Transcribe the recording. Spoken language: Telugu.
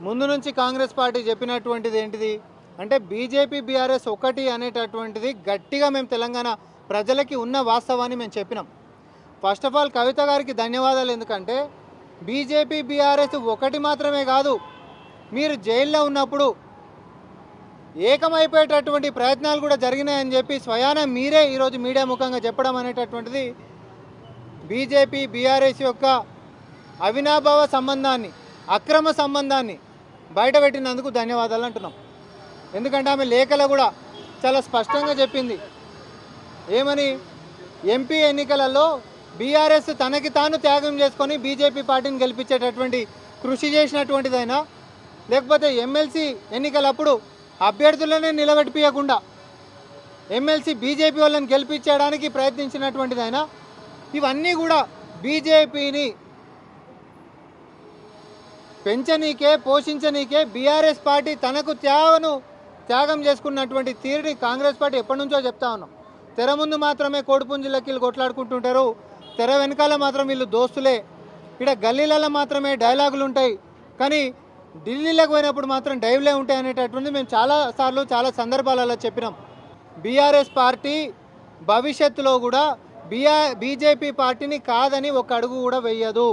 ముందు నుంచి కాంగ్రెస్ పార్టీ చెప్పినటువంటిది ఏంటిది అంటే బీజేపీ బీఆర్ఎస్ ఒకటి అనేటటువంటిది గట్టిగా మేము తెలంగాణ ప్రజలకి ఉన్న వాస్తవాన్ని మేము చెప్పినాం. ఫస్ట్ ఆఫ్ ఆల్ కవిత గారికి ధన్యవాదాలు. ఎందుకంటే బీజేపీ బీఆర్ఎస్ ఒకటి మాత్రమే కాదు, మీరు జైల్లో ఉన్నప్పుడు ఏకమైపోయేటటువంటి ప్రయత్నాలు కూడా జరిగినాయని చెప్పి స్వయాన మీరే ఈరోజు మీడియా ముఖంగా చెప్పడం అనేటటువంటిది బీజేపీ బీఆర్ఎస్ యొక్క అవినాభావ సంబంధాన్ని, అక్రమ సంబంధాన్ని బయటపెట్టినందుకు ధన్యవాదాలు అంటున్నాం. ఎందుకంటే ఆమె లేఖలో కూడా చాలా స్పష్టంగా చెప్పింది. ఏమని? ఎంపీ ఎన్నికలలో బీఆర్ఎస్ తనకి తాను త్యాగం చేసుకొని బీజేపీ పార్టీని గెలిపించేటటువంటి కృషి చేసినటువంటిదైనా, లేకపోతే ఎమ్మెల్సీ ఎన్నికలప్పుడు అభ్యర్థులనే నిలబెట్టిపోయకుండా ఎమ్మెల్సీ బీజేపీ వాళ్ళని గెలిపించడానికి ప్రయత్నించినటువంటిదైనా, ఇవన్నీ కూడా బీజేపీని పెంచనీకే పోషించనీకే బీఆర్ఎస్ పార్టీ తనకు త్యాగం చేసుకున్నటువంటి తీరుని కాంగ్రెస్ పార్టీ ఎప్పటి నుంచో చెప్తా ఉన్నాం. తెర ముందు మాత్రమే కోడిపుంజు లెక్కలు కొట్లాడుకుంటుంటారు, తెర వెనకాల మాత్రం వీళ్ళు దోస్తులే, ఇక్కడ గల్లీలలో మాత్రమే డైలాగులు ఉంటాయి, కానీ ఢిల్లీలోకి పోయినప్పుడు మాత్రం డైవ్లే ఉంటాయి అనేటటువంటి మేము చాలాసార్లు చాలా సందర్భాలలో చెప్పినాం. బీఆర్ఎస్ పార్టీ భవిష్యత్తులో కూడా బీజేపీ పార్టీని కాదని ఒక అడుగు కూడా వేయదు.